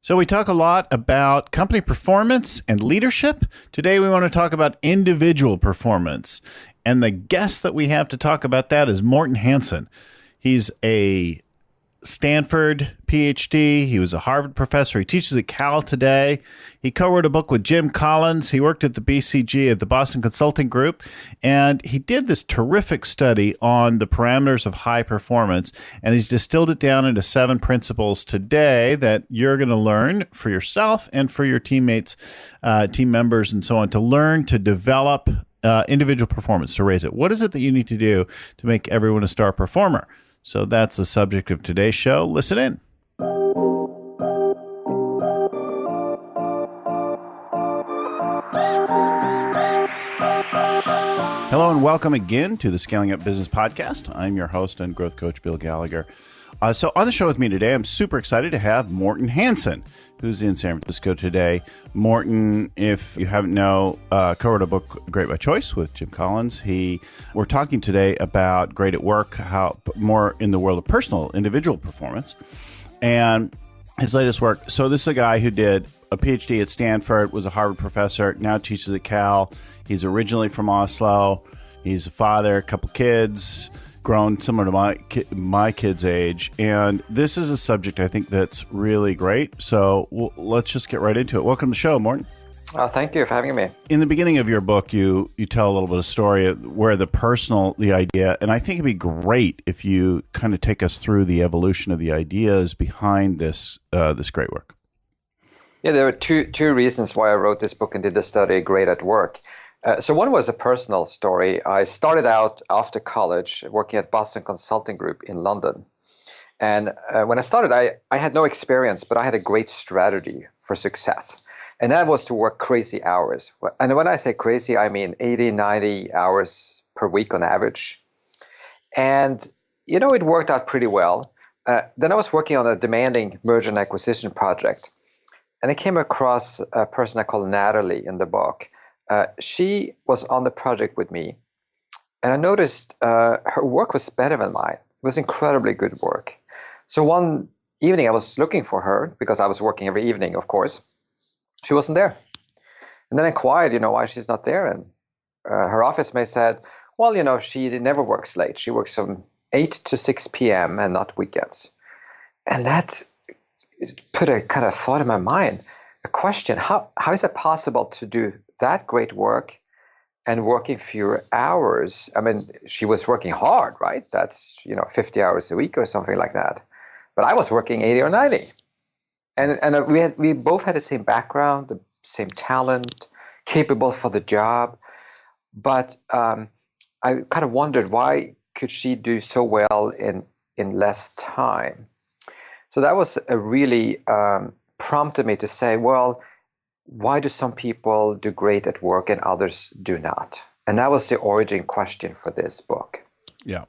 So we talk a lot about company performance and leadership. Today we want to talk about individual performance. And the guest that we have to talk about that is Morten Hansen. He's a Stanford PhD. He was a Harvard professor. He teaches at Cal today. He co-wrote a book with Jim Collins. He worked at the BCG at the Boston Consulting Group. And he did this terrific study on the parameters of high performance. And he's distilled it down into 7 principles today that you're going to learn for yourself and for your teammates, team members, and so on, to learn to develop individual performance, to raise it. What is it that you need to do to make everyone a star performer? So that's the subject of today's show. Listen in. Hello and welcome again to the Scaling Up Business Podcast. I'm your host and growth coach, Bill Gallagher. So on the show with me today, I'm super excited to have Morten Hansen, who's in San Francisco today. Morten, if you haven't know, co-wrote a book, Great by Choice, with Jim Collins. We're talking today about great at work, how more in the world of personal, individual performance, and his latest work. So this is a guy who did a PhD at Stanford, was a Harvard professor, now teaches at Cal. He's originally from Oslo. He's a father, a couple kids, grown similar to my kid's age. And this is a subject I think that's really great. So let's just get right into it. Welcome to the show, Morten. Thank you for having me. In the beginning of your book, you tell a little bit of story where the idea, and I think it'd be great if you kind of take us through the evolution of the ideas behind this great work. Yeah, there were two reasons why I wrote this book and did the study, Great at Work. So one was a personal story. I started out after college working at Boston Consulting Group in London. And when I started, I had no experience, but I had a great strategy for success. And that was to work crazy hours. And when I say crazy, I mean 80, 90 hours per week on average. And, it worked out pretty well. Then I was working on a demanding merger and acquisition project. And I came across a person I call Natalie in the book. She was on the project with me, and I noticed her work was better than mine. It was incredibly good work. So one evening I was looking for her because I was working every evening, of course. She wasn't there. And then I inquired, why she's not there. And her office mate said, well, she never works late. She works from 8 to 6 p.m. and not weekends. And that put a kind of thought in my mind, a question, how is it possible to do that great work and working fewer hours? I mean, she was working hard, right? That's, 50 hours a week or something like that. But I was working 80 or 90. And we both had the same background, the same talent, capable for the job. But I kind of wondered, why could she do so well in less time? So that was a really prompted me to say, well, why do some people do great at work and others do not? And that was the origin question for this book. Yeah.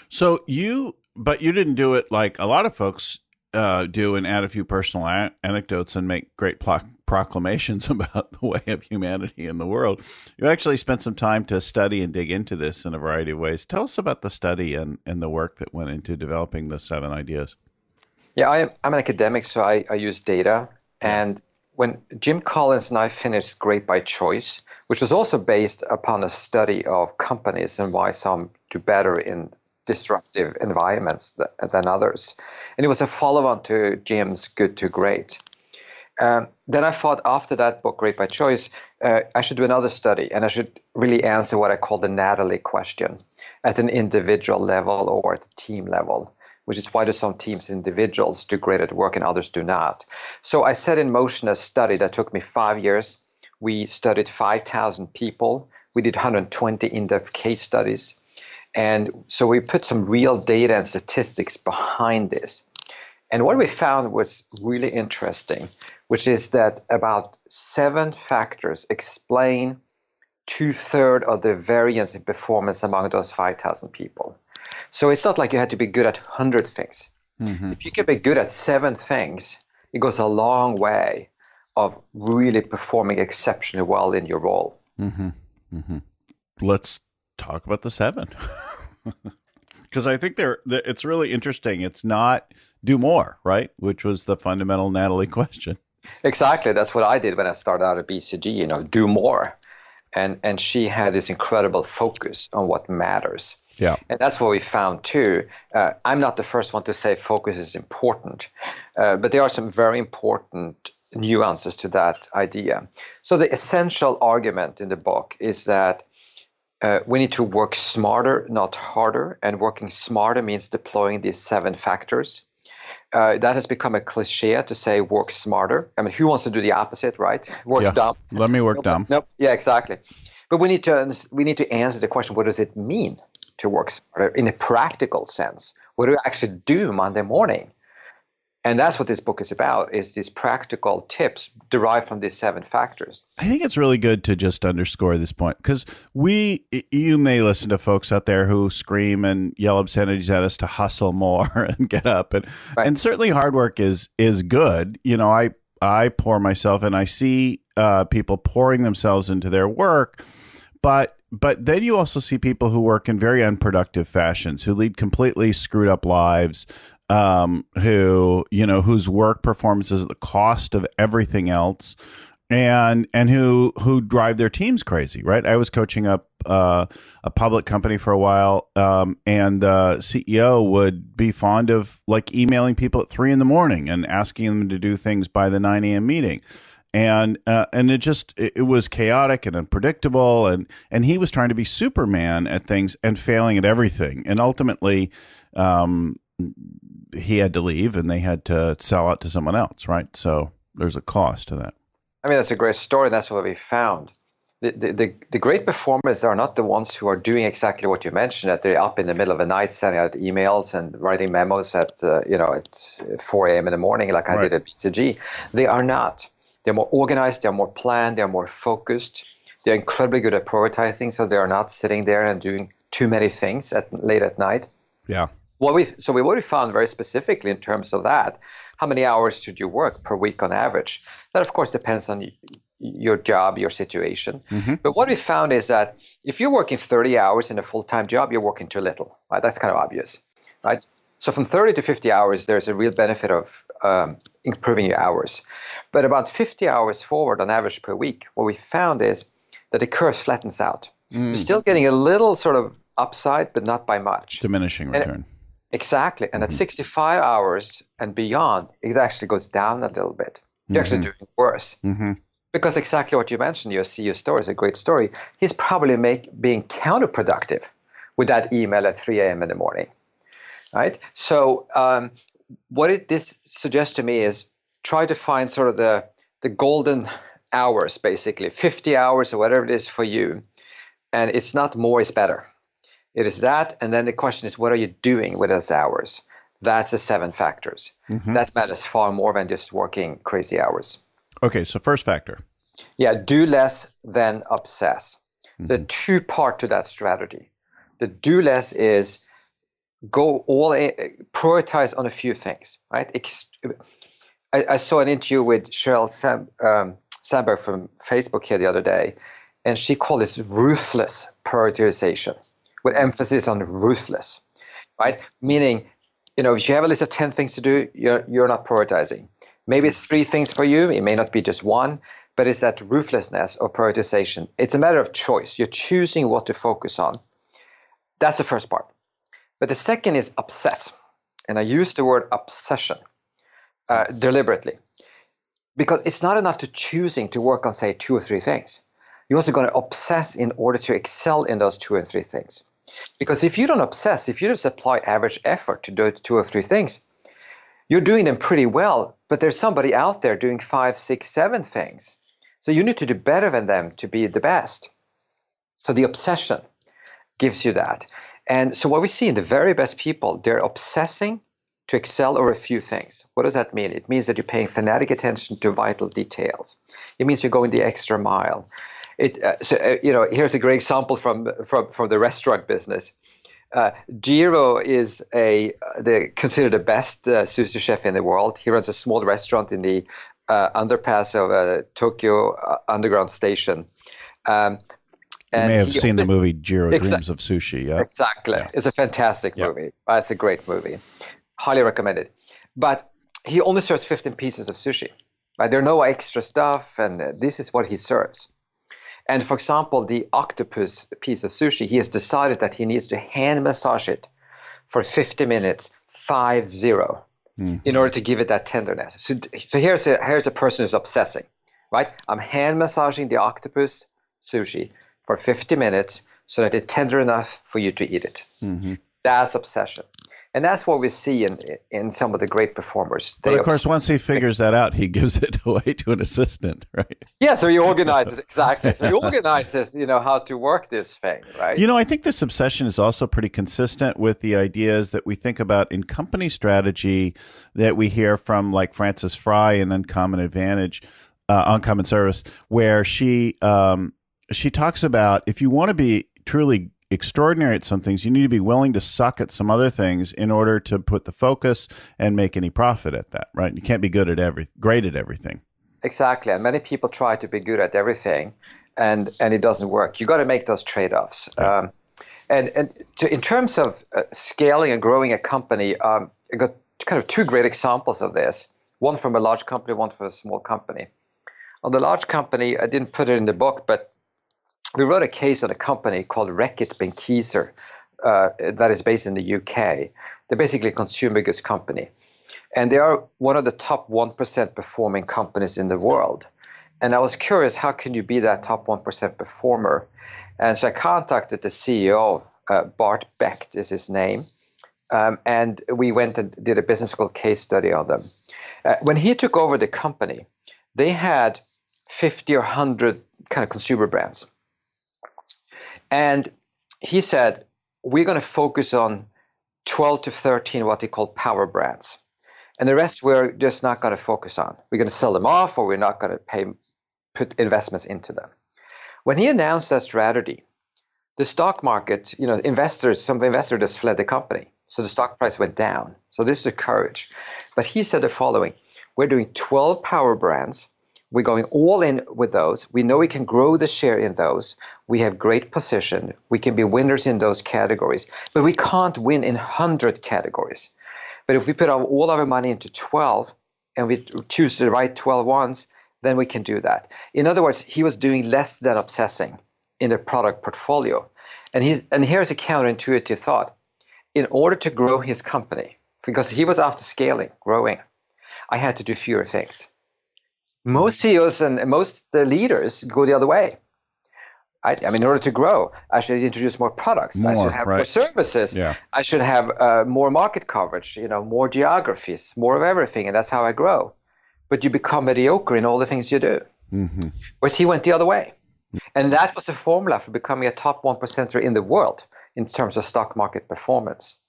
So you didn't do it like a lot of folks do and add a few personal anecdotes and make great proclamations about the way of humanity in the world. You actually spent some time to study and dig into this in a variety of ways. Tell us about the study and the work that went into developing the 7 ideas. Yeah, I'm an academic, so I use data. And when Jim Collins and I finished Great by Choice, which was also based upon a study of companies and why some do better in disruptive environments than others. And it was a follow-on to Jim's Good to Great. Then I thought after that book, Great by Choice, I should do another study, and I should really answer what I call the Natalie question at an individual level or at a team level, which is why do some teams and individuals do great at work and others do not. So I set in motion a study that took me 5 years. We studied 5,000 people. We did 120 in-depth case studies. And so we put some real data and statistics behind this. And what we found was really interesting, which is that about 7 factors explain 2/3 of the variance in performance among those 5,000 people. So it's not like you had to be good at 100 things. Mm-hmm. If you can be good at 7 things, it goes a long way of really performing exceptionally well in your role. Mm-hmm. Mm-hmm. Let's talk about the 7. Because I think it's really interesting. It's not do more, right? Which was the fundamental Natalie question. Exactly. That's what I did when I started out at BCG, do more. And she had this incredible focus on what matters. Yeah. And that's what we found too. I'm not the first one to say focus is important, but there are some very important nuances to that idea. So the essential argument in the book is that we need to work smarter, not harder. And working smarter means deploying these 7 factors. That has become a cliche to say work smarter. I mean, who wants to do the opposite, right? Work dumb. Let me work dumb. Nope. Yeah, exactly. But we need to answer the question: what does it mean to work smarter in a practical sense? What do we actually do Monday morning? And that's what this book is about: is these practical tips derived from these 7 factors. I think it's really good to just underscore this point, because you may listen to folks out there who scream and yell obscenities at us to hustle more and get up, and certainly hard work is good. I pour myself, and I see people pouring themselves into their work, but then you also see people who work in very unproductive fashions, who lead completely screwed up lives, whose work performance is at the cost of everything else, and who drive their teams crazy, right? I was coaching up a public company for a while, and the CEO would be fond of emailing people at 3 a.m. and asking them to do things by the 9 a.m. meeting. And it was chaotic and unpredictable, and he was trying to be Superman at things and failing at everything. And ultimately, he had to leave, and they had to sell out to someone else, right? So there's a cost to that. I mean, that's a great story. That's what we found. The great performers are not the ones who are doing exactly what you mentioned, that they're up in the middle of the night sending out emails and writing memos at 4 a.m. in the morning like I did at BCG. They are not. They're more organized, they're more planned, they're more focused. They're incredibly good at prioritizing, so they're not sitting there and doing too many things late at night. Yeah. What we found very specifically in terms of that, how many hours should you work per week on average? That, of course, depends on your job, your situation. Mm-hmm. But what we found is that if you're working 30 hours in a full-time job, you're working too little. Right? That's kind of obvious, right? So from 30 to 50 hours, there's a real benefit of improving your hours. But about 50 hours forward on average per week, what we found is that the curve flattens out. You're still getting a little sort of upside, but not by much. Diminishing return. Exactly. And at 65 hours and beyond, it actually goes down a little bit. You're actually doing worse. Mm-hmm. Because exactly what you mentioned, your CEO story is a great story. He's probably being counterproductive with that email at 3 a.m. in the morning. Right? So what this suggests to me is try to find sort of the golden hours, basically, 50 hours or whatever it is for you. And it's not more is better. It is that, and then the question is, what are you doing with those hours? That's the 7 factors. Mm-hmm. That matters far more than just working crazy hours. Okay, so first factor. Yeah, do less than obsess. Mm-hmm. The 2-part to that strategy. The do less is go all in, prioritize on a few things, right? I saw an interview with Sheryl Sandberg from Facebook here the other day, and she called this ruthless prioritization, with emphasis on ruthless, right? Meaning, if you have a list of 10 things to do, you're not prioritizing. Maybe it's 3 things for you. It may not be just one, but it's that ruthlessness of prioritization. It's a matter of choice. You're choosing what to focus on. That's the first part. But the second is obsess. And I use the word obsession deliberately, because it's not enough to choosing to work on, say, 2 or 3 things. You're also going to obsess in order to excel in those 2 or 3 things. Because if you don't obsess, if you just apply average effort to do 2 or 3 things, you're doing them pretty well, but there's somebody out there doing 5, 6, 7 things. So you need to do better than them to be the best. So the obsession gives you that. And so what we see in the very best people, they're obsessing to excel over a few things. What does that mean? It means that you're paying fanatic attention to vital details. It means you're going the extra mile. Here's a great example from the restaurant business. Jiro is considered the best sushi chef in the world. He runs a small restaurant in the underpass of Tokyo Underground Station. You may And have he seen the movie Jiro Dreams of Sushi. Yeah. exactly. Yeah. It's a fantastic Yeah. movie. It's a great movie. Highly recommended. But he only serves 15 pieces of sushi. Right? There are no extra stuff, and this is what he serves. And for example, the octopus piece of sushi, he has decided that he needs to hand massage it for 50 minutes, 50, in order to give it that tenderness. So here's a person who's obsessing, right? I'm hand massaging the octopus sushi for 50 minutes so that it's tender enough for you to eat it. That's obsession. And that's what we see in some of the great performers. But of course, once he figures that out, he gives it away to an assistant, right? Yeah, so he organizes, exactly. So he organizes, how to work this thing, right? I think this obsession is also pretty consistent with the ideas that we think about in company strategy that we hear from like Frances Fry in Uncommon Advantage, Uncommon Service, where she talks about if you want to be truly extraordinary at some things, you need to be willing to suck at some other things in order to put the focus and make any profit at that, right? You can't be great at everything. Exactly. And many people try to be good at everything and it doesn't work. You got to make those trade-offs. Yeah. In terms of scaling and growing a company, I got kind of two great examples of this. One from a large company, one from a small company. On the large company, I didn't put it in the book, but we wrote a case on a company called Reckitt Benckiser that is based in the UK. They're basically a consumer goods company. And they are one of the top 1% performing companies in the world. And I was curious, how can you be that top 1% performer? And so I contacted the CEO, Bart Becht is his name. And we went and did a business school case study on them. When he took over the company, they had 50 or 100 kind of consumer brands. And he said, we're going to focus on 12 to 13 what he called power brands. And the rest we're just not going to focus on. We're going to sell them off, or we're not going to put investments into them. When he announced that strategy, the stock market, some investors just fled the company. So the stock price went down. So this is the courage. But he said the following: we're doing 12 power brands. We're going all in with those. We know we can grow the share in those. We have great position. We can be winners in those categories. But we can't win in 100 categories. But if we put all our money into 12 and we choose the right 12 ones, then we can do that. In other words, he was doing less than obsessing in the product portfolio. And here's a counterintuitive thought. In order to grow his company, because he was after scaling, growing, I had to do fewer things. Most CEOs and most leaders go the other way. In order to grow, I should introduce more products. I should have more services. Yeah. I should have more market coverage, more geographies, more of everything. And that's how I grow. But you become mediocre in all the things you do. Mm-hmm. Whereas he went the other way. And that was the formula for becoming a top 1%er in the world in terms of stock market performance.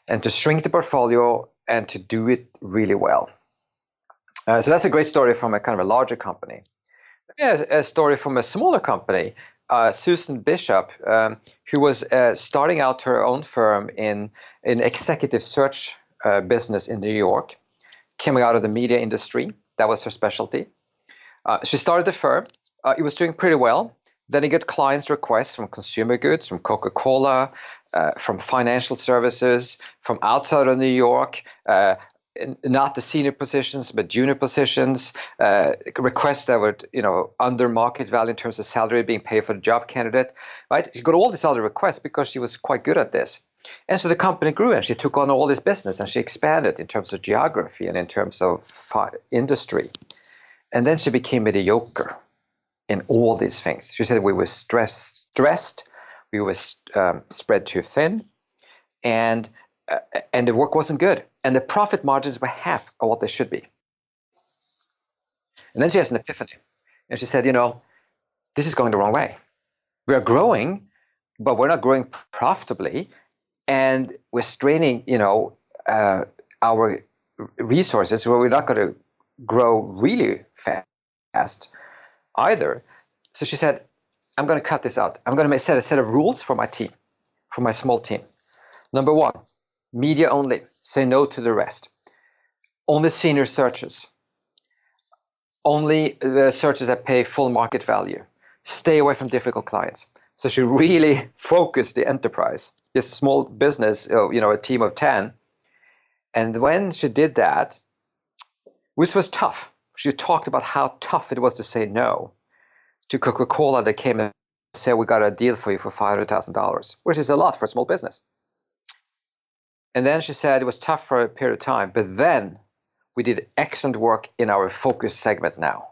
And to shrink the portfolio and to do it really well. So that's a great story from a kind of a larger company. A story from a smaller company, Susan Bishop, who was starting out her own firm in executive search business in New York, coming out of the media industry. That was her specialty. She started the firm. It was doing pretty well. Then he got clients' requests from consumer goods, from Coca-Cola, from financial services, from outside of New York, not the senior positions, but junior positions, requests that were, under market value in terms of salary being paid for the job candidate, right? She got all these other requests because she was quite good at this. And so the company grew and she took on all this business and she expanded in terms of geography and in terms of industry. And then she became mediocre in all these things. She said we were stressed, we were spread too thin, and the work wasn't good. And the profit margins were half of what they should be. And then she has an epiphany. And she said, this is going the wrong way. We are growing, but we're not growing profitably. And we're straining, our resources where we're not going to grow really fast either. So she said, I'm going to cut this out. I'm going to set a set of rules for my team, for my small team. Number one, media only. Say no to the rest. Only senior searches. Only the searches that pay full market value. Stay away from difficult clients. So she really focused the enterprise, this small business, a team of 10. And when she did that, which was tough, she talked about how tough it was to say no to Coca-Cola that came and said, we got a deal for you for $500,000, which is a lot for a small business. And then she said it was tough for a period of time, but then we did excellent work in our focus segment now.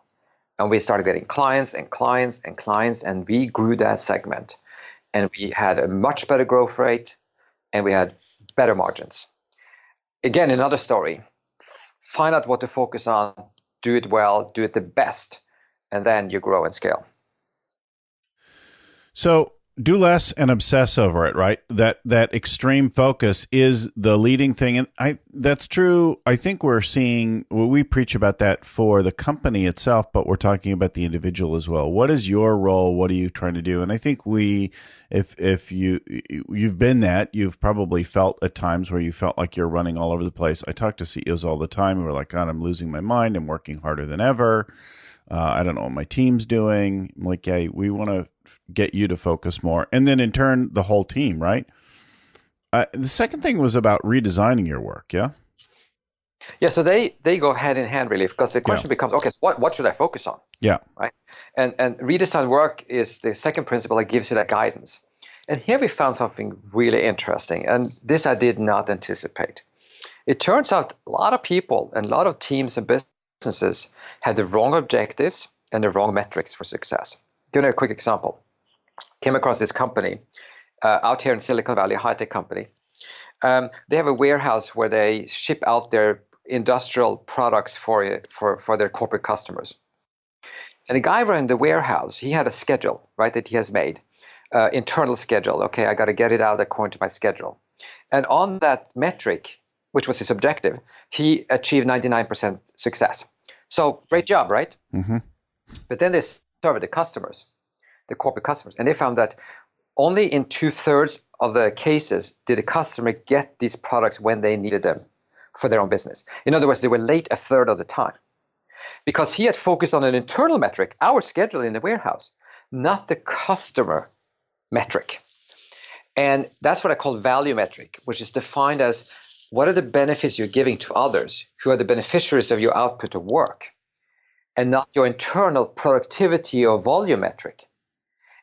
And we started getting clients and clients and clients, and we grew that segment. And we had a much better growth rate, and we had better margins. Again, another story. Find out what to focus on, do it well, do it the best, and then you grow and scale. So do less and obsess over it, right? That extreme focus is the leading thing. And that's true. I think we preach about that for the company itself, but we're talking about the individual as well. What is your role? What are you trying to do? And I think if you've been that, you've probably felt at times where you felt like you're running all over the place. I talk to CEOs all the time who are like, God, I'm losing my mind. I'm working harder than ever. I don't know what my team's doing. I'm like, yeah, we want to get you to focus more. And then in turn, the whole team, right? The second thing was about redesigning your work, yeah? Yeah, so they go hand in hand, really, because the question becomes, okay, so what should I focus on? Yeah. Right? And redesign work is the second principle that gives you that guidance. And here we found something really interesting, and this I did not anticipate. It turns out a lot of people and a lot of teams and businesses had the wrong objectives and the wrong metrics for success. Give you a quick example. Came across this company out here in Silicon Valley, a high-tech company. They have a warehouse where they ship out their industrial products for their corporate customers. And the guy running the warehouse, he had a schedule, right, that he has made, internal schedule. Okay, I got to get it out according to my schedule. And on that metric, which was his objective, he achieved 99% success. So great job, right? Mm-hmm. But then they surveyed the customers, the corporate customers, and they found that only in 2/3 of the cases did the customer get these products when they needed them for their own business. In other words, they were late 1/3 of the time because he had focused on an internal metric, our schedule in the warehouse, not the customer metric. And that's what I call value metric, which is defined as what are the benefits you're giving to others who are the beneficiaries of your output of work, and not your internal productivity or volume metric.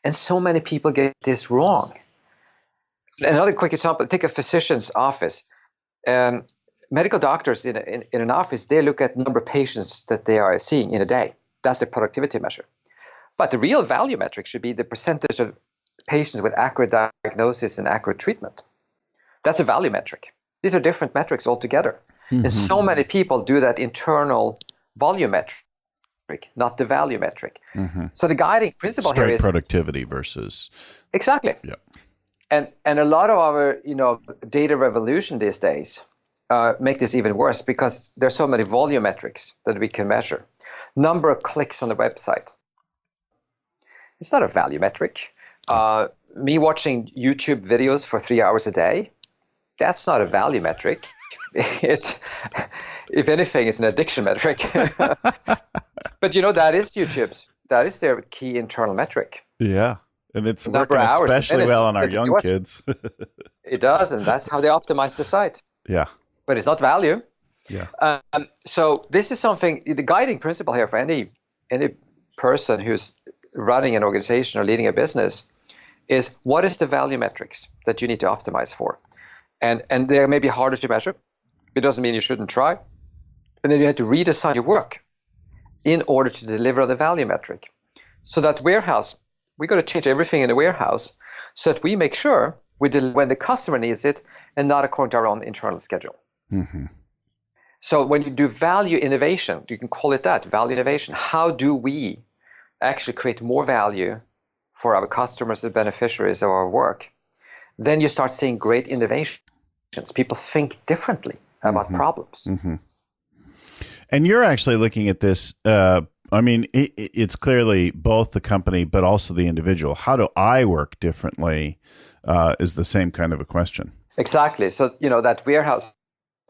And so many people get this wrong. Another quick example, take a physician's office. Medical doctors in an office, they look at number of patients that they are seeing in a day. That's the productivity measure. But the real value metric should be the percentage of patients with accurate diagnosis and accurate treatment. That's a value metric. These are different metrics altogether. Mm-hmm. And so many people do that internal volume metric, not the value metric. Mm-hmm. So the guiding principle here is productivity versus exactly. Yeah. And a lot of our data revolution these days make this even worse because there's so many volume metrics that we can measure. Number of clicks on the website. It's not a value metric. Me watching YouTube videos for 3 hours a day, that's not a value metric. It's, if anything, it's an addiction metric. But that is YouTube's. That is their key internal metric. Yeah. And it's working especially well on our young kids. It does, and that's how they optimize the site. Yeah. But it's not value. Yeah. So this is something, the guiding principle here for any person who's running an organization or leading a business is what is the value metrics that you need to optimize for? And they may be harder to measure. It doesn't mean you shouldn't try. And then you have to redesign your work in order to deliver on the value metric. So that warehouse, we got to change everything in the warehouse so that we make sure we deliver when the customer needs it and not according to our own internal schedule. Mm-hmm. So when you do value innovation, you can call it that, value innovation. How do we actually create more value for our customers and beneficiaries of our work? Then you start seeing great innovations. People think differently about problems. Mm-hmm. And you're actually looking at this. It's clearly both the company, but also the individual. How do I work differently is the same kind of a question. Exactly. So, that warehouse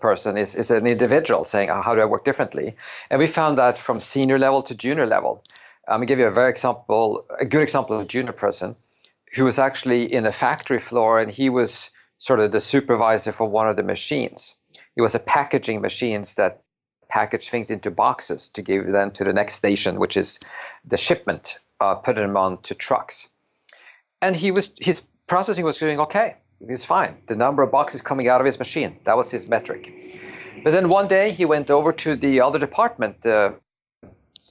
person is an individual saying, how do I work differently? And we found that from senior level to junior level. I'm going to give you a good example of a junior person who was actually in a factory floor, and he was sort of the supervisor for one of the machines. It was a packaging machines that package things into boxes to give then to the next station, which is the shipment, putting them onto trucks. And his processing was doing okay. He was fine. The number of boxes coming out of his machine, that was his metric. But then one day he went over to the other department, the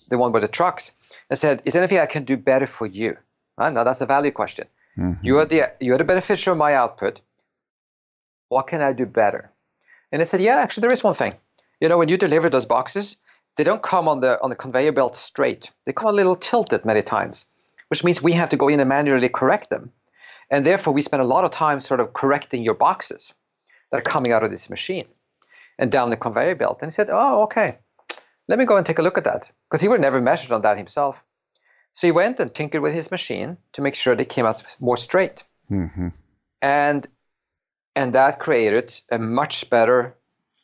one with the trucks, and said, "Is there anything I can do better for you?" Now that's a value question. Mm-hmm. You are the beneficiary of my output. What can I do better? And I said, yeah, actually there is one thing. When you deliver those boxes, they don't come on the conveyor belt straight. They come a little tilted many times, which means we have to go in and manually correct them. And therefore we spend a lot of time sort of correcting your boxes that are coming out of this machine and down the conveyor belt. And he said, oh, okay, let me go and take a look at that. Because he would never measured on that himself. So he went and tinkered with his machine to make sure they came out more straight. Mm-hmm. And that created a much better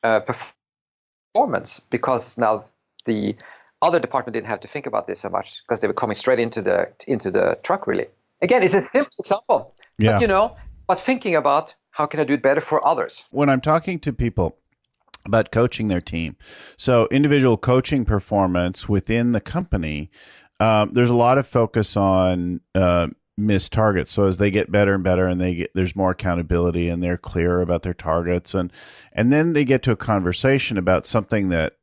performance, because now the other department didn't have to think about this so much, because they were coming straight into the truck, really. Again, it's a simple example, but thinking about how can I do it better for others. When I'm talking to people about coaching their team, so individual coaching performance within the company, there's a lot of focus on missed targets. So as they get better and better, and there's more accountability, and they're clear about their targets, and then they get to a conversation about something that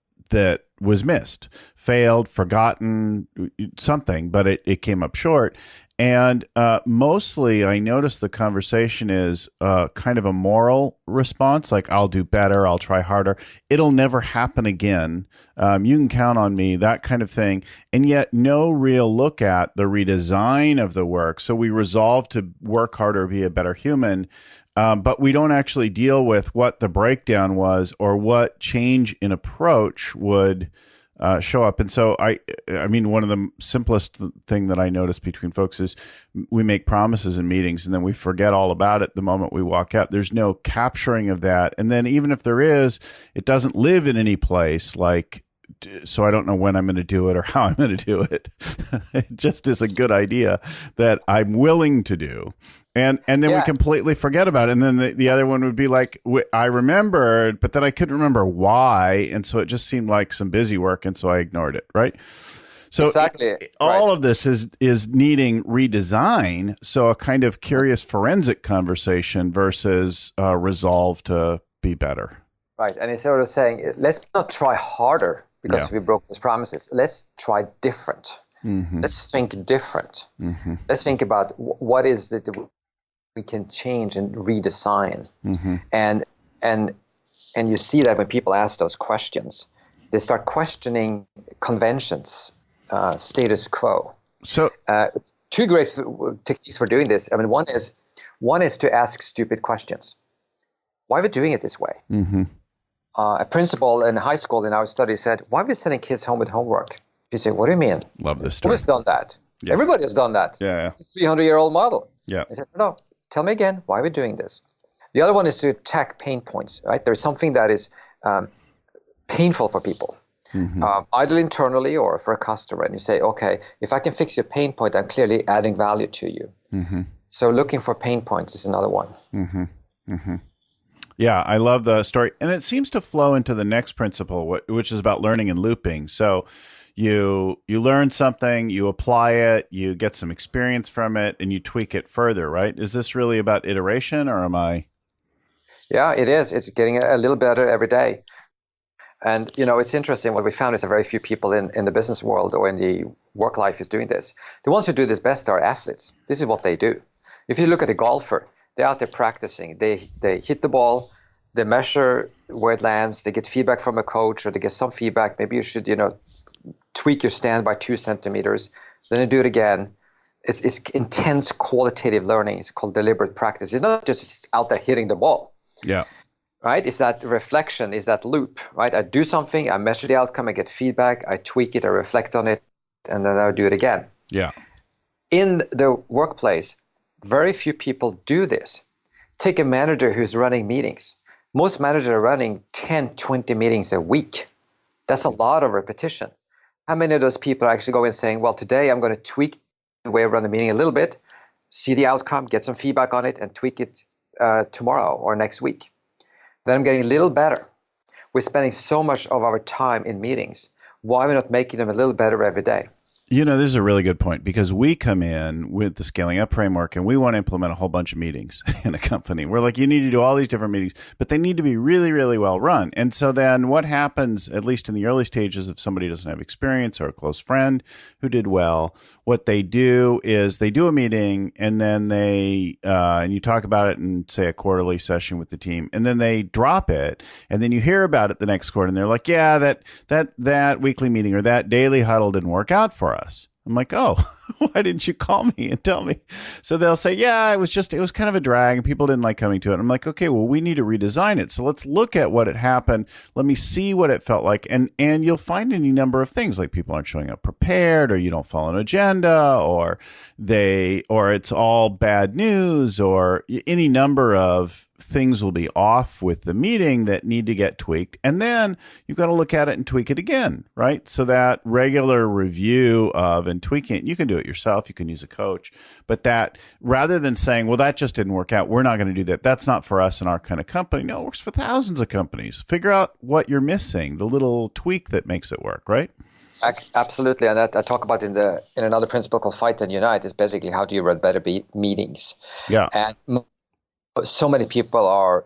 was missed, failed, forgotten, something, but it came up short. And mostly I notice the conversation is kind of a moral response, like I'll do better, I'll try harder, it'll never happen again, you can count on me, that kind of thing. And yet no real look at the redesign of the work. So we resolve to work harder, be a better human, but we don't actually deal with what the breakdown was or what change in approach would show up. And so I mean, one of the simplest thing that I notice between folks is we make promises in meetings and then we forget all about it the moment we walk out. There's no capturing of that. And then even if there is, it doesn't live in any place, like, so I don't know when I'm going to do it or how I'm going to do it. It just is a good idea that I'm willing to do. And then we completely forget about it. And then the other one would be like, I remembered, but then I couldn't remember why. And so it just seemed like some busy work. And so I ignored it. Right. So exactly. All of this is needing redesign. So a kind of curious forensic conversation versus resolve to be better. Right. And it's sort of saying, let's not try harder because we broke those promises. Let's try different. Mm-hmm. Let's think different. Mm-hmm. Let's think about what is it that we can change and redesign. Mm-hmm. And you see that when people ask those questions, they start questioning conventions, status quo. So two great techniques for doing this. I mean, one is to ask stupid questions. Why are we doing it this way? Mm-hmm. A principal in high school in our study said, why are we sending kids home with homework? You say, what do you mean? Love this story. Who has done that? Yeah. Everybody has done that. Yeah. It's a 300-year-old model. Yeah. I said, no, tell me again, why are we doing this? The other one is to attack pain points, right? There's something that is painful for people, either internally or for a customer. And you say, okay, if I can fix your pain point, I'm clearly adding value to you. Mm-hmm. So looking for pain points is another one. Mm-hmm. Mm-hmm. Yeah, I love the story. And it seems to flow into the next principle, which is about learning and looping. So you learn something, you apply it, you get some experience from it, and you tweak it further, right? Is this really about iteration, or am I? Yeah, it is. It's getting a little better every day. And, it's interesting. What we found is that very few people in the business world or in the work life is doing this. The ones who do this best are athletes. This is what they do. If you look at a golfer, they're out there practicing. They hit the ball, they measure where it lands, they get feedback from a coach, or they get some feedback. Maybe you should, tweak your stand by 2 centimeters. Then you do it again. It's intense qualitative learning. It's called deliberate practice. It's not just out there hitting the ball. Yeah. Right? It's that reflection, is that loop, right? I do something, I measure the outcome, I get feedback, I tweak it, I reflect on it, and then I do it again. Yeah. In the workplace, very few people do this. Take a manager who's running meetings. Most managers are running 10, 20 meetings a week. That's a lot of repetition. How many of those people are actually going and saying, well, today I'm going to tweak the way I run the meeting a little bit. see the outcome, get some feedback on it, and tweak it tomorrow or next week. Then I'm getting a little better. We're spending so much of our time in meetings. Why are we not making them a little better every day? You know, this is a really good point, because we come in with the scaling up framework and we want to implement a whole bunch of meetings in a company. We're like, you need to do all these different meetings, but they need to be really, really well run. And so then what happens, at least in the early stages, if somebody doesn't have experience or a close friend who did well, what they do is they do a meeting, and then and you talk about it in, say, a quarterly session with the team, and then they drop it, and then you hear about it the next quarter, and they're like, yeah, that weekly meeting or that daily huddle didn't work out for us. I'm like, oh, why didn't you call me and tell me? So they'll say, yeah, it was kind of a drag and people didn't like coming to it. I'm like, okay, well, we need to redesign it. So let's look at what had happened. Let me see what it felt like. And you'll find any number of things, like people aren't showing up prepared, or you don't follow an agenda, or it's all bad news, or any number of things will be off with the meeting that need to get tweaked. And then you've got to look at it and tweak it again, right? So that regular review of and tweaking it, you can do it yourself. You can use a coach, but that, rather than saying, well, that just didn't work out, we're not going to do that, that's not for us in our kind of company. No, it works for thousands of companies. Figure out what you're missing, the little tweak that makes it work, right? Absolutely, and that I talk about in another principle called Fight and Unite is basically how do you run better meetings. Yeah, and so many people are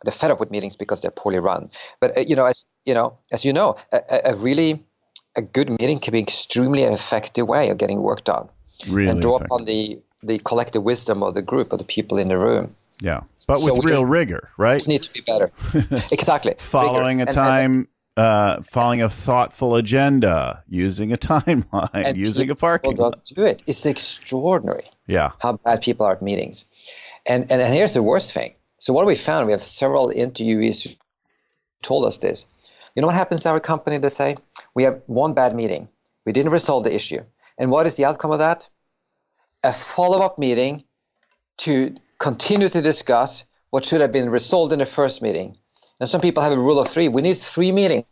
they're fed up with meetings because they're poorly run. But as you know, a good meeting can be an extremely effective way of getting work done, really, and draw upon the collective wisdom of the group of the people in the room. Yeah, but with real rigor, right? Just need to be better. Exactly. Following a thoughtful agenda, using a timeline, using a parking lot. Don't do it. It's extraordinary. Yeah, how bad people are at meetings. And here's the worst thing. So what we found, we have several interviewees who told us this. You know what happens to our company? They say, we have one bad meeting. We didn't resolve the issue. And what is the outcome of that? A follow-up meeting to continue to discuss what should have been resolved in the first meeting. And some people have a rule of 3. We need 3 meetings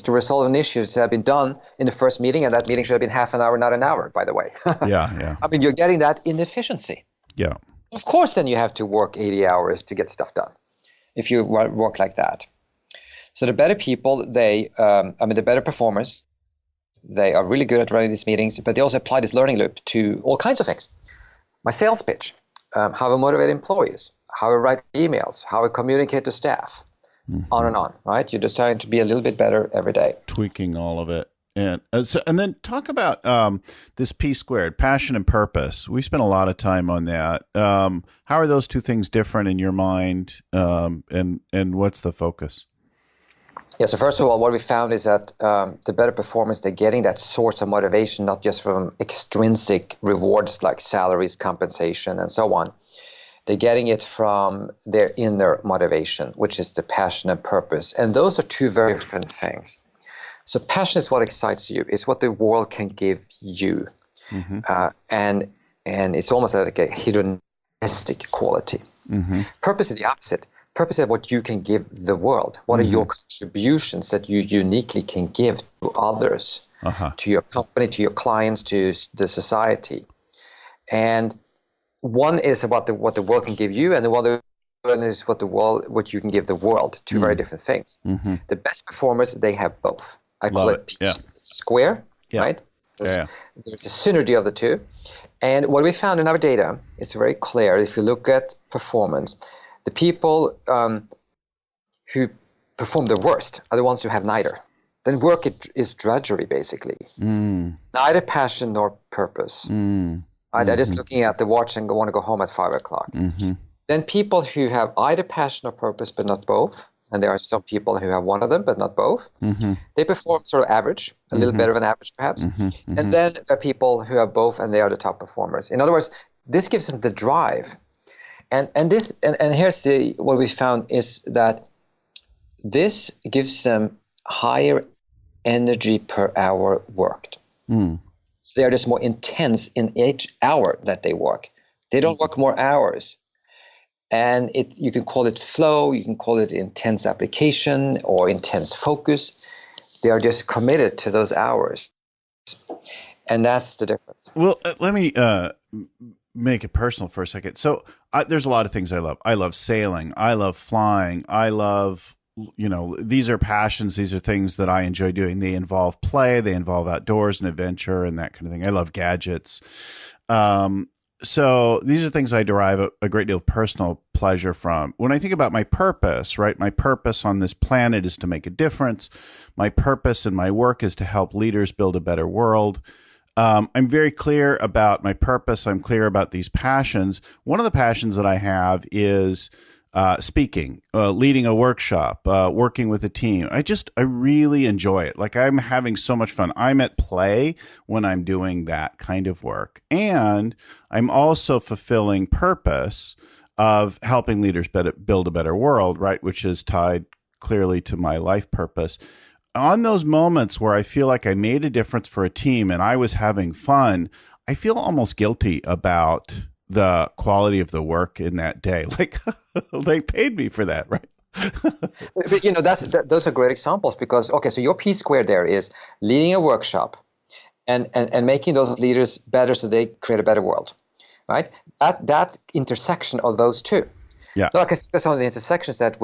to resolve an issue that have been done in the first meeting, and that meeting should have been half an hour, not an hour, by the way. Yeah. I mean, you're getting that inefficiency. Yeah. Of course, then you have to work 80 hours to get stuff done if you work like that. So the better people, the better performers, they are really good at running these meetings, but they also apply this learning loop to all kinds of things. My sales pitch, how I motivate employees, how I write emails, how I communicate to staff, on and on, right? You're just trying to be a little bit better every day. Tweaking all of it. And then talk about this P squared, passion and purpose. We spent a lot of time on that. How are those two things different in your mind, and what's the focus? Yeah, so first of all, what we found is that the better performers, they're getting that source of motivation, not just from extrinsic rewards like salaries, compensation, and so on. They're getting it from their inner motivation, which is the passion and purpose. And those are two very different things. So passion is what excites you. It's what the world can give you. Mm-hmm. And it's almost like a hedonistic quality. Mm-hmm. Purpose is the opposite. Purpose is what you can give the world. What are your contributions that you uniquely can give to others, to your company, to your clients, to the society? And one is about what the world can give you, and the other one is what you can give the world. Two very different things. Mm-hmm. The best performers, they have both. I call it P square, right? There's a synergy of the two. And what we found in our data is very clear. If you look at performance, the people who perform the worst are the ones who have neither. Then work is drudgery, basically. Neither passion nor purpose. They're just looking at the watch and want to go home at 5 o'clock. Then people who have either passion or purpose, but not both, and there are some people who have one of them, but not both, they perform sort of average, a little better than average perhaps. And then there are people who have both, and they are the top performers. In other words, this gives them the drive. And here's what we found is that this gives them higher energy per hour worked. So they're just more intense in each hour that they work. They don't work more hours. And you can call it flow, you can call it intense application or intense focus. They are just committed to those hours. And that's the difference. Well, let me make it personal for a second. So there's a lot of things I love. I love sailing. I love flying. I love, these are passions. These are things that I enjoy doing. They involve play. They involve outdoors and adventure and that kind of thing. I love gadgets. So these are things I derive a great deal of personal pleasure from. When I think about my purpose, right? My purpose on this planet is to make a difference. My purpose in my work is to help leaders build a better world. I'm very clear about my purpose. I'm clear about these passions. One of the passions that I have is speaking, leading a workshop, working with a team. I really enjoy it. Like, I'm having so much fun. I'm at play when I'm doing that kind of work. And I'm also fulfilling purpose of helping leaders build a better world, right? Which is tied clearly to my life purpose. On those moments where I feel like I made a difference for a team and I was having fun, I feel almost guilty about the quality of the work in that day. Like, they paid me for that, right? But, those are great examples because, okay, so your P square there is leading a workshop and making those leaders better so they create a better world, right? That intersection of those two. Yeah. So I can think of some of the intersections that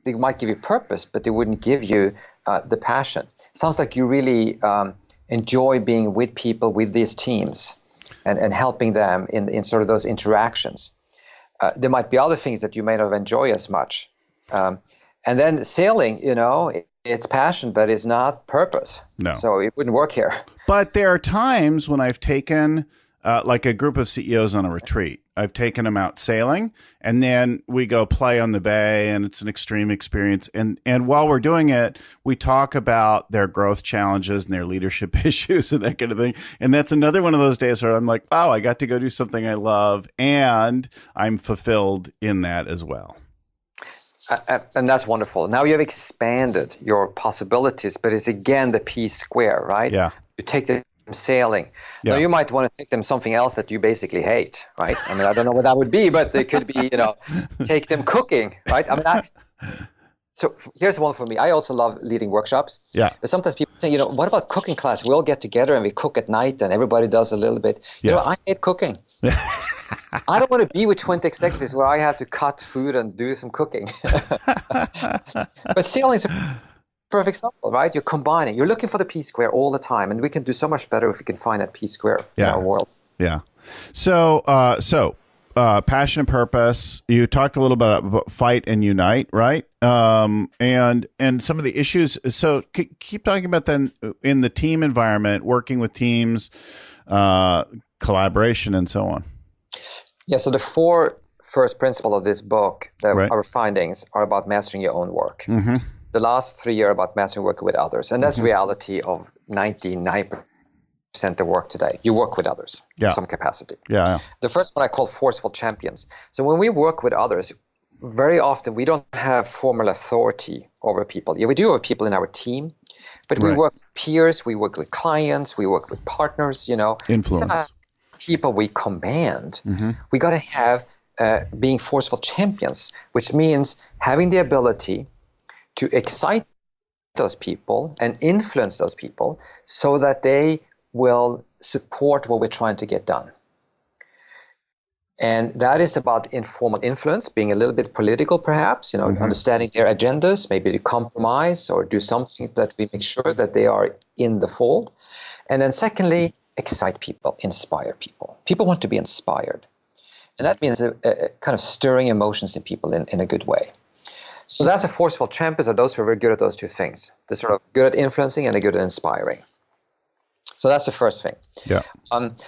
they might give you purpose, but they wouldn't give you the passion. Sounds like you really enjoy being with people, with these teams, and helping them in sort of those interactions. There might be other things that you may not enjoy as much. And then sailing, it's passion, but it's not purpose. No. So it wouldn't work here. But there are times when I've taken like a group of CEOs on a retreat. I've taken them out sailing, and then we go play on the bay, and it's an extreme experience. And while we're doing it, we talk about their growth challenges and their leadership issues and that kind of thing. And that's another one of those days where I'm like, wow, I got to go do something I love, and I'm fulfilled in that as well. And that's wonderful. Now you have expanded your possibilities, but it's again the P square, right? Yeah. You take them sailing. Yeah. Now you might want to take them something else that you basically hate, right? I mean, I don't know what that would be, but it could be, take them cooking, right? I mean, so here's one for me. I also love leading workshops. Yeah. But sometimes people say, what about cooking class? We all get together and we cook at night and everybody does a little bit. Yes. I hate cooking. I don't want to be with 20 executives where I have to cut food and do some cooking. But sailing is a perfect example, right? You're combining. You're looking for the P square all the time, and we can do so much better if we can find that P square in our world. Yeah. So passion and purpose. You talked a little bit about fight and unite, right? And some of the issues. So keep talking about then in the team environment, working with teams, collaboration, and so on. Yeah. So the 4 first principles of this book, Right. our findings, are about mastering your own work. Mm-hmm. The last 3 are about mastering working with others, and that's reality of 99% of work today. You work with others in some capacity. Yeah. The first one I call forceful champions. So when we work with others, very often we don't have formal authority over people. Yeah, we do have people in our team, but we work with peers, we work with clients, we work with partners. Influence. It's not people we command. We got to have being forceful champions, which means having the ability to excite those people and influence those people so that they will support what we're trying to get done. And that is about informal influence, being a little bit political perhaps, understanding their agendas, maybe to compromise or do something that we make sure that they are in the fold. And then secondly, excite people, inspire people. People want to be inspired. And that means a kind of stirring emotions in people in a good way. So that's a forceful champions are those who are very good at those two things. They're sort of good at influencing and they're good at inspiring. So that's the first thing. Yeah.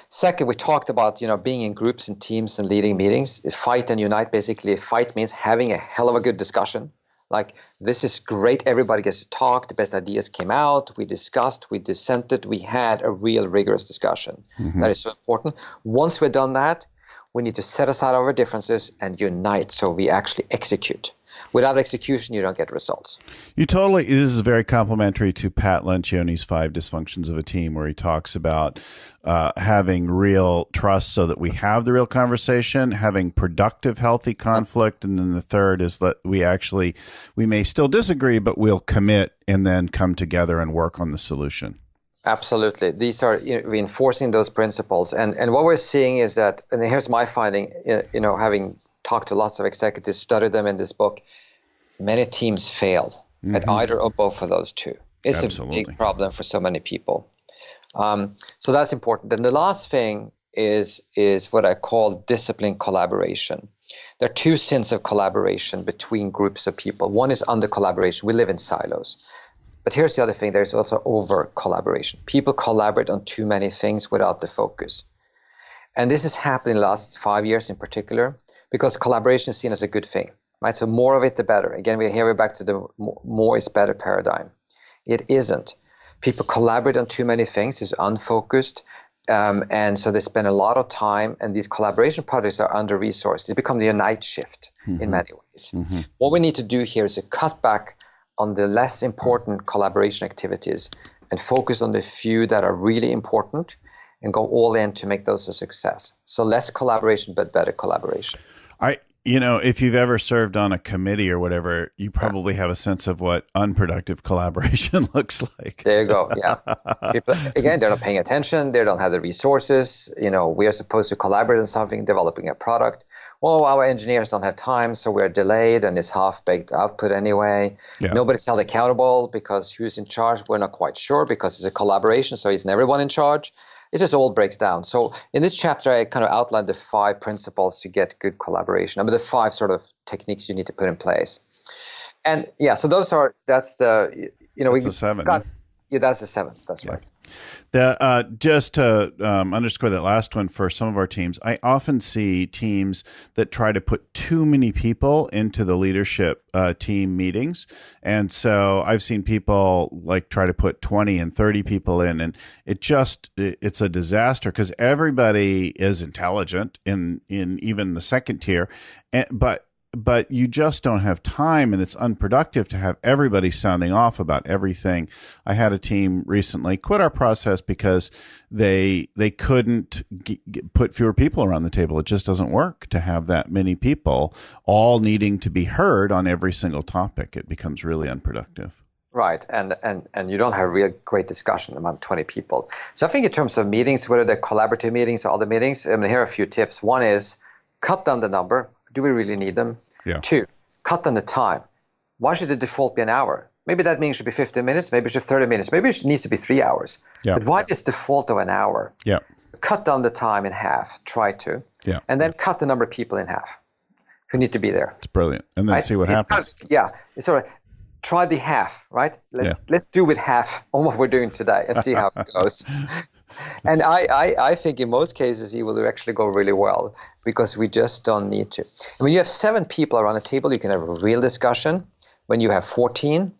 Second, we talked about being in groups and teams and leading meetings. Fight and unite. Basically, fight means having a hell of a good discussion. Like, this is great. Everybody gets to talk. The best ideas came out. We discussed. We dissented. We had a real rigorous discussion. That is so important. Once we've done that, we need to set aside our differences and unite so we actually execute. Without execution, you don't get results. This is very complimentary to Pat Lencioni's 5 Dysfunctions of a Team, where he talks about having real trust so that we have the real conversation, having productive, healthy conflict. And then the third is that we may still disagree, but we'll commit and then come together and work on the solution. Absolutely. These are reinforcing those principles. And what we're seeing is that, and here's my finding, having talked to lots of executives, studied them in this book, many teams fail at either or both of those two. It's Absolutely. a big problem for so many people. So that's important. Then the last thing is what I call disciplined collaboration. There are two sins of collaboration between groups of people. One is under collaboration. We live in silos. But here's the other thing. There's also over collaboration. People collaborate on too many things without the focus. And this has happened in the last 5 years in particular, because collaboration is seen as a good thing, right? So more of it, the better. Again, we're back to the more is better paradigm. It isn't. People collaborate on too many things. It's unfocused. And so they spend a lot of time, and these collaboration projects are under-resourced. They become the night shift in many ways. What we need to do here is to cut back on the less important collaboration activities and focus on the few that are really important and go all in to make those a success. So less collaboration, but better collaboration. If you've ever served on a committee or whatever, you probably have a sense of what unproductive collaboration looks like. There you go. Yeah. People, again, they're not paying attention. They don't have the resources. We are supposed to collaborate on something, developing a product. Well, our engineers don't have time, so we're delayed, and it's half-baked output anyway. Yeah. Nobody's held accountable because who's in charge? We're not quite sure because it's a collaboration, so isn't everyone in charge? It just all breaks down. So in this chapter, I kind of outlined the 5 principles to get good collaboration. The 5 sort of techniques you need to put in place. And yeah, so that's the, that's the 7. That's the 7. That's right. Just to underscore that last one for some of our teams, I often see teams that try to put too many people into the leadership team meetings. And so I've seen people like try to put 20 and 30 people in, and it's a disaster because everybody is intelligent in even the second tier, but you just don't have time, and it's unproductive to have everybody sounding off about everything. I had a team recently quit our process because they couldn't put fewer people around the table. It just doesn't work to have that many people all needing to be heard on every single topic. It becomes really unproductive. Right, and you don't have a real great discussion among 20 people. So I think in terms of meetings, whether they're collaborative meetings or other meetings, here are a few tips. One is cut down the number. Do we really need them? Yeah. 2, cut down the time. Why should the default be an hour? Maybe that means it should be 15 minutes. Maybe it should be 30 minutes. Maybe it needs to be 3 hours. Yeah. But why this default of an hour? Yeah. Cut down the time in half. Try to. Yeah. And then cut the number of people in half who need to be there. It's brilliant. And then see what happens. It's sort of try the half, right? Let's do with half on what we're doing today and see how it goes. And I think in most cases it will actually go really well because we just don't need to. And when you have 7 people around a table, you can have a real discussion. When you have 14,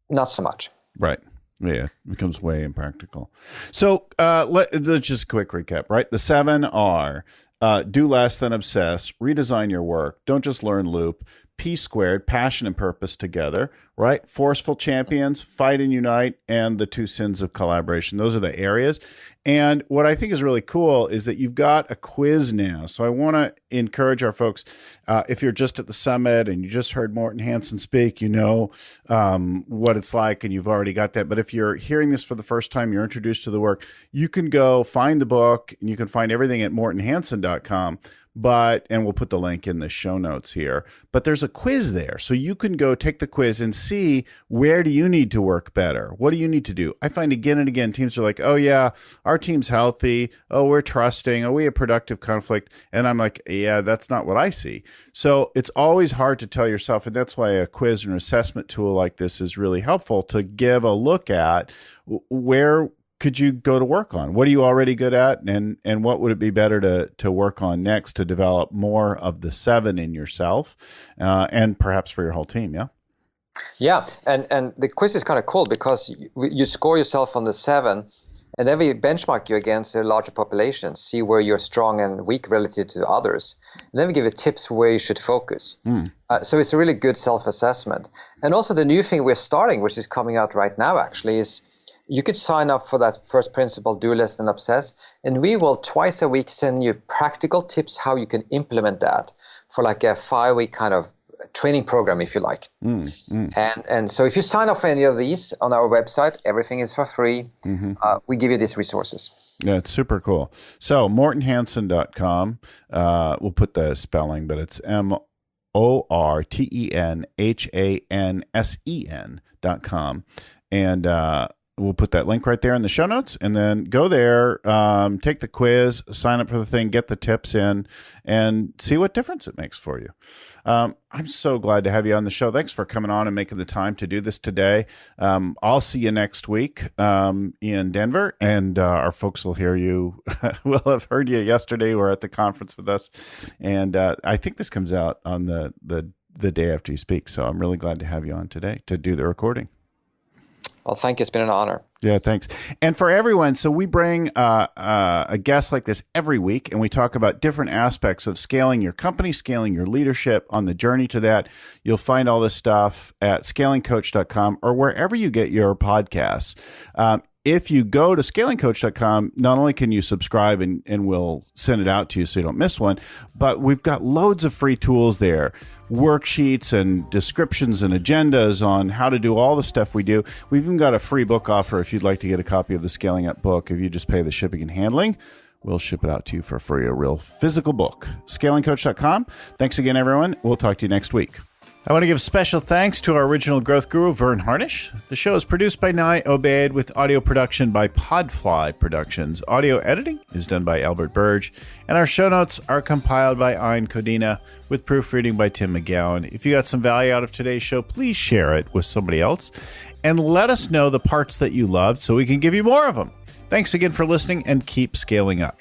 not so much. Right. Yeah, it becomes way impractical. So let's just a quick recap, right? The 7 are do less than obsess, redesign your work, don't just learn loop, P squared, passion and purpose together, right? Forceful champions, fight and unite, and the 2 sins of collaboration. Those are the areas. And what I think is really cool is that you've got a quiz now. So I want to encourage our folks, if you're just at the summit and you just heard Morten Hansen speak, what it's like and you've already got that. But if you're hearing this for the first time, you're introduced to the work, you can go find the book and you can find everything at mortenhansen.com. And we'll put the link in the show notes here, but there's a quiz there. So you can go take the quiz and see where do you need to work better? What do you need to do? I find again and again, teams are like, oh yeah, our team's healthy. Oh, we're trusting. Oh, we have productive conflict. And I'm like, yeah, that's not what I see. So it's always hard to tell yourself. And that's why a quiz and assessment tool like this is really helpful to give a look at where could you go to work on? What are you already good at? And what would it be better to work on next to develop more of the 7 in yourself and perhaps for your whole team? Yeah. Yeah. And the quiz is kind of cool because you score yourself on the 7 and then we benchmark you against a larger population, see where you're strong and weak relative to others. And then we give you tips where you should focus. So it's a really good self-assessment. And also the new thing we're starting, which is coming out right now actually, is you could sign up for that first principle, do less than obsess, and we will twice a week send you practical tips how you can implement that for like a 5-week kind of training program, if you like. And so if you sign up for any of these on our website, everything is for free. We give you these resources. Yeah, it's super cool. So mortenhansen.com, we'll put the spelling, but it's mortenhansen.com. And we'll put that link right there in the show notes, and then go there, take the quiz, sign up for the thing, get the tips in, and see what difference it makes for you. I'm so glad to have you on the show. Thanks for coming on and making the time to do this today. I'll see you next week in Denver, and our folks will hear you. We'll have heard you yesterday. You were at the conference with us, and I think this comes out on the day after you speak. So I'm really glad to have you on today to do the recording. Well, thank you. It's been an honor. Yeah, thanks. And for everyone, so we bring a guest like this every week, and we talk about different aspects of scaling your company, scaling your leadership. On the journey to that, you'll find all this stuff at scalingcoach.com or wherever you get your podcasts. If you go to scalingcoach.com, not only can you subscribe and we'll send it out to you so you don't miss one, but we've got loads of free tools there, worksheets and descriptions and agendas on how to do all the stuff we do. We've even got a free book offer if you'd like to get a copy of the Scaling Up book. If you just pay the shipping and handling, we'll ship it out to you for free, a real physical book. Scalingcoach.com. Thanks again, everyone. We'll talk to you next week. I want to give special thanks to our original growth guru, Vern Harnish. The show is produced by Nye Obaid with audio production by Podfly Productions. Audio editing is done by Albert Burge. And our show notes are compiled by Ayn Codina with proofreading by Tim McGowan. If you got some value out of today's show, please share it with somebody else. And let us know the parts that you loved so we can give you more of them. Thanks again for listening, and keep scaling up.